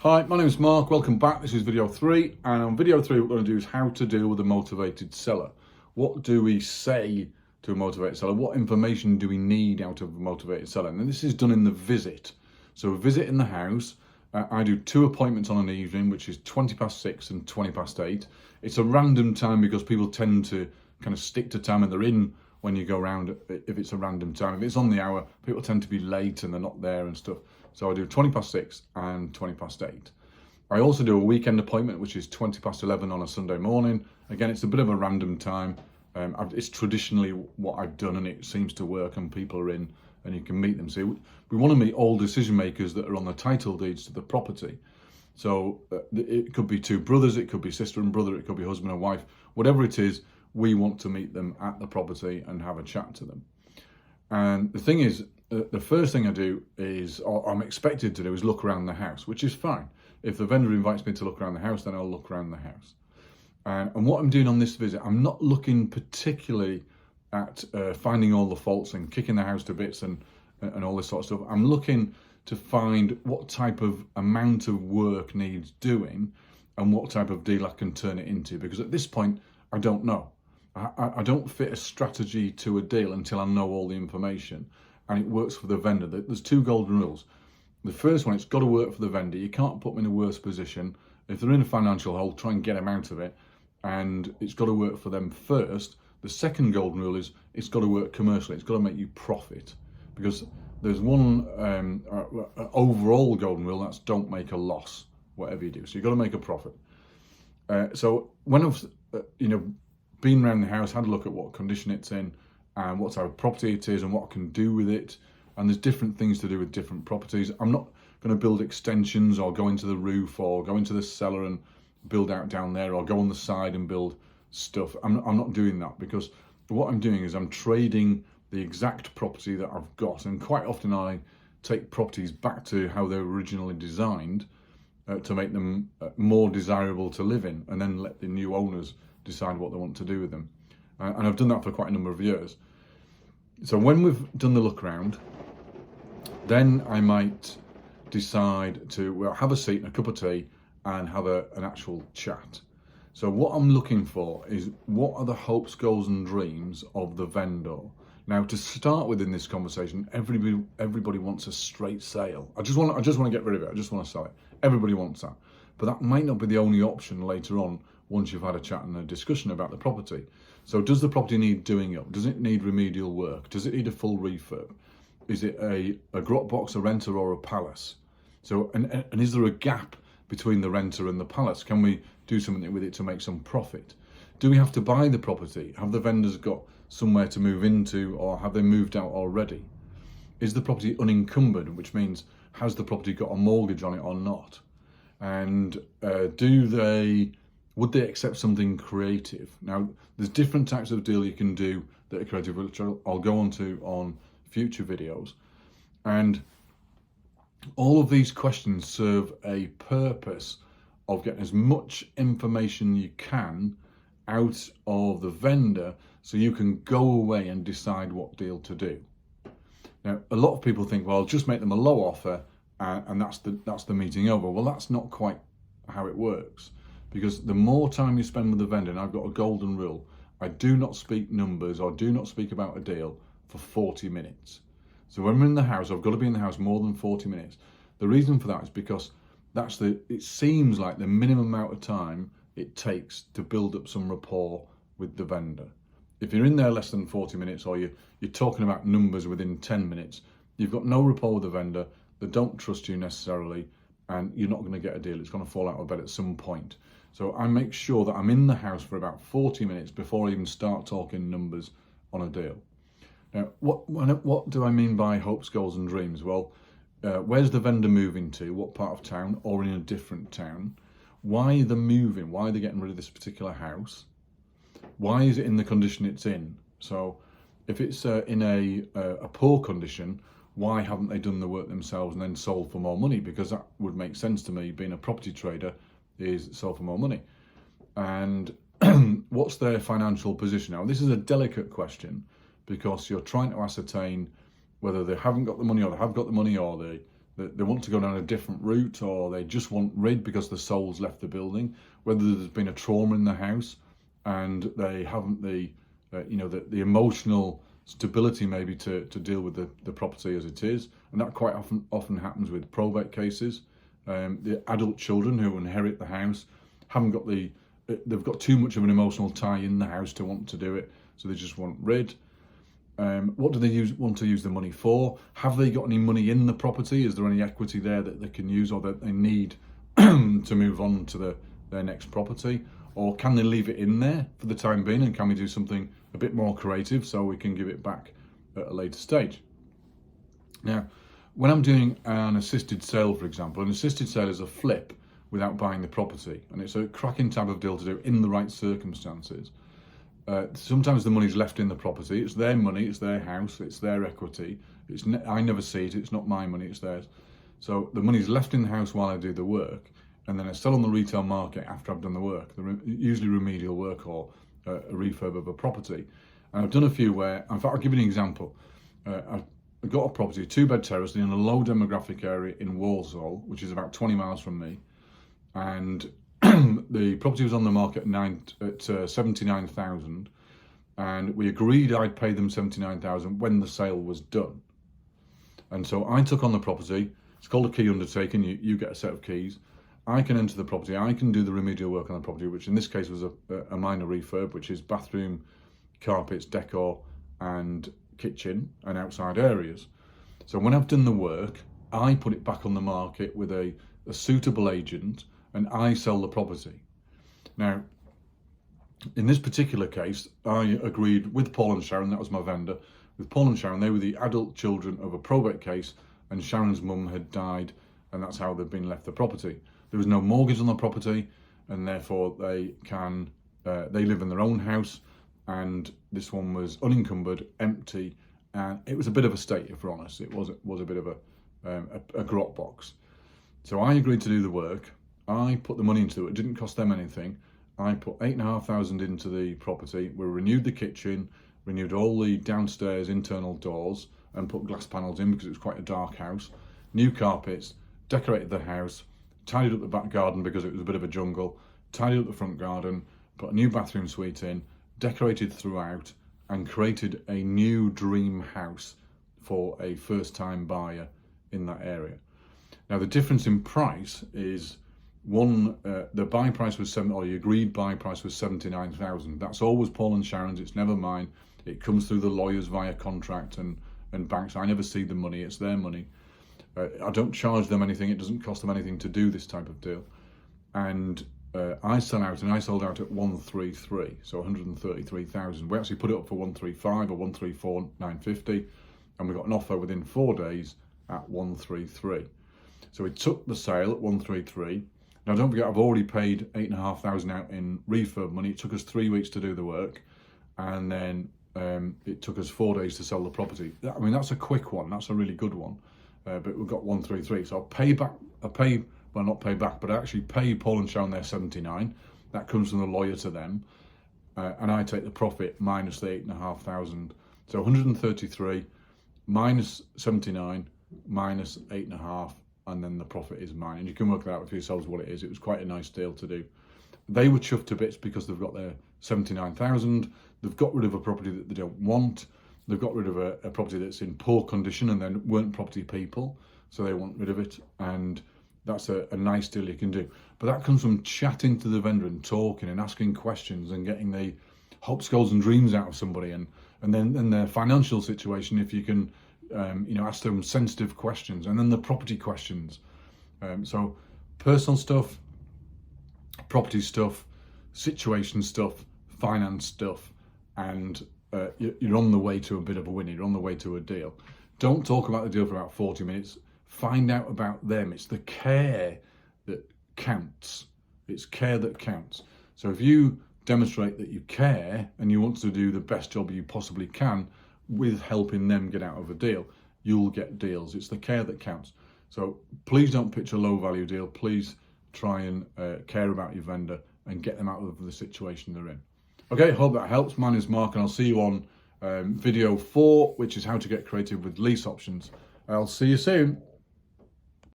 Hi, my name is Mark. Welcome back. This is video 3, and on video 3 what we're going to do is how to deal with a motivated seller. What do we say to a motivated seller? What information do we need out of a motivated seller? And this is done in the visit. So a visit in the house. I do 2 appointments on an evening, which is 6:20 and 8:20. It's a random time because people tend to kind of stick to time and they're in when you go around if it's a random time. If it's on the hour, people tend to be late and they're not there and stuff. So I do 6:20 and 8:20. I also do a weekend appointment, which is 11:20 on a Sunday morning. Again, it's a bit of a random time. It's traditionally what I've done and it seems to work and people are in and you can meet them. So we want to meet all decision makers that are on the title deeds to the property. So it could be 2 brothers, it could be sister and brother, it could be husband and wife, whatever it is, we want to meet them at the property and have a chat to them. And the thing is, the first thing I do is, or I'm expected to do, is look around the house, which is fine. If the vendor invites me to look around the house, then I'll look around the house. And what I'm doing on this visit, I'm not looking particularly at finding all the faults and kicking the house to bits and all this sort of stuff. I'm looking to find what type of amount of work needs doing and what type of deal I can turn it into. Because at this point, I don't know. I don't fit a strategy to a deal until I know all the information and it works for the vendor. There's 2 golden rules. The first one, it's got to work for the vendor. You can't put them in a worse position. If they're in a financial hole, try and get them out of it. And it's got to work for them first. The second golden rule is it's got to work commercially. It's got to make you profit. Because there's one overall golden rule, that's don't make a loss, whatever you do. So you've got to make a profit. So when I've been around the house, had a look at what condition it's in and what type of property it is and what I can do with it. And there's different things to do with different properties. I'm not going to build extensions or go into the roof or go into the cellar and build out down there or go on the side and build stuff. I'm not doing that because what I'm doing is I'm trading the exact property that I've got. And quite often I take properties back to how they were originally designed to make them more desirable to live in and then let the new owners decide what they want to do with them. And I've done that for quite a number of years. So when we've done the look around, then I might decide to have a seat and a cup of tea and have an actual chat. So what I'm looking for is what are the hopes, goals and dreams of the vendor. Now, to start with in this conversation, everybody wants a straight sale. I just want to get rid of it. I just want to sell it. Everybody wants that. But that might not be the only option later on once you've had a chat and a discussion about the property. So does the property need doing up? Does it need remedial work? Does it need a full refurb? Is it a grot box, a renter or a palace? So and is there a gap between the renter and the palace? Can we do something with it to make some profit? Do we have to buy the property? Have the vendors got somewhere to move into or have they moved out already? Is the property unencumbered, which means has the property got a mortgage on it or not? And would they accept something creative? Now, there's different types of deal you can do that are creative, which I'll go on to on future videos. And all of these questions serve a purpose of getting as much information you can out of the vendor so you can go away and decide what deal to do. Now, a lot of people think, well, I'll just make them a low offer and that's the meeting over. Well, that's not quite how it works. Because the more time you spend with the vendor, and I've got a golden rule, I do not speak numbers or do not speak about a deal for 40 minutes. So when we're in the house, I've got to be in the house more than 40 minutes. The reason for that is because it seems like the minimum amount of time it takes to build up some rapport with the vendor. If you're in there less than 40 minutes or you're talking about numbers within 10 minutes, you've got no rapport with the vendor, they don't trust you necessarily, and you're not going to get a deal. It's going to fall out of bed at some point. So I make sure that I'm in the house for about 40 minutes before I even start talking numbers on a deal. Now, what do I mean by hopes, goals and dreams? Well, where's the vendor moving to? What part of town or in a different town? Why are they moving? Why are they getting rid of this particular house? Why is it in the condition it's in? So if it's in a poor condition, why haven't they done the work themselves and then sold for more money? Because that would make sense to me, being a property trader, is sell for more money. And what's their financial position? Now, this is a delicate question because you're trying to ascertain whether they haven't got the money or they have got the money or they want to go down a different route, or they just want rid because the soul's left the building, whether there's been a trauma in the house and they haven't the emotional stability maybe to deal with the property as it is. And that quite often happens with probate cases. The adult children who inherit the house haven't got they've got too much of an emotional tie in the house to want to do it, so they just want rid. What do they want to use the money for? Have they got any money in the property? Is there any equity there that they can use or that they need to move on to their next property? Or can they leave it in there for the time being, and can we do something a bit more creative so we can give it back at a later stage? Now, when I'm doing an assisted sale, for example, an assisted sale is a flip without buying the property, and it's a cracking type of deal to do in the right circumstances. Sometimes the money's left in the property. It's their money, it's their house, it's their equity. I never see it, it's not my money, it's theirs. So the money's left in the house while I do the work, and then I sell on the retail market after I've done the work, usually remedial work or a refurb of a property. And I've done a few where, in fact, I'll give you an example. I've got a property, a 2-bed terrace in a low demographic area in Walsall, which is about 20 miles from me. And the property was on the market at 79,000, and we agreed I'd pay them 79,000 when the sale was done. And so I took on the property. It's called a key undertaking. You get a set of keys. I can enter the property. I can do the remedial work on the property, which in this case was a minor refurb, which is bathroom, carpets, decor, and kitchen and outside areas. So when I've done the work, I put it back on the market with a suitable agent, and I sell the property. Now, in this particular case, I agreed with Paul and Sharon, that was my vendor. With Paul and Sharon, they were the adult children of a probate case, and Sharon's mum had died, and that's how they've been left the property. There was no mortgage on the property, and therefore they live in their own house, and this one was unencumbered, empty, and it was a bit of a state, if we're honest. It was a bit of a grot box. So I agreed to do the work. I put the money into it. It didn't cost them anything. I put 8,500 into the property. We renewed the kitchen, renewed all the downstairs internal doors, and put glass panels in because it was quite a dark house. New carpets, decorated the house, tidied up the back garden because it was a bit of a jungle, tidied up the front garden, put a new bathroom suite in, decorated throughout, and created a new dream house for a first-time buyer in that area. Now, the difference in price is the buy price was the agreed buy price was 79,000. That's always Paul and Sharon's. It's never mine. It comes through the lawyers via contract and banks. I never see the money. It's their money. I don't charge them anything. It doesn't cost them anything to do this type of deal. And I sold out at 133, so 133,000. We actually put it up for 135 or 134,950, and we got an offer within 4 days at 133. So we took the sale at 133. Now, don't forget, I've already paid 8,500 out in refurb money. It took us 3 weeks to do the work, and then it took us 4 days to sell the property. I mean, that's a quick one. That's a really good one. But we've got 133. So not pay back, but I actually pay Paul and Sharon their 79. That comes from the lawyer to them. And I take the profit minus the 8,500. So 133 minus 79 minus 8,500. And then the profit is mine. And you can work out for yourselves what it is. It was quite a nice deal to do. They were chuffed to bits because they've got their 79,000. They've got rid of a property that they don't want. They've got rid of a property that's in poor condition and then weren't property people. So they want rid of it. And that's a nice deal you can do. But that comes from chatting to the vendor and talking and asking questions and getting the hopes, goals and dreams out of somebody. And then their financial situation, if you can ask them sensitive questions, and then the property questions. So personal stuff, property stuff, situation stuff, finance stuff, and you're on the way to a bit of a win. You're on the way to a deal. Don't talk about the deal for about 40 minutes. Find out about them. It's the care that counts. It's care that counts. So if you demonstrate that you care and you want to do the best job you possibly can with helping them get out of a deal, you'll get deals. It's the care that counts. So please don't pitch a low value deal. Please try and care about your vendor and get them out of the situation they're in. Okay, hope that helps. My name is Mark, and I'll see you on video 4, which is how to get creative with lease options. I'll see you soon.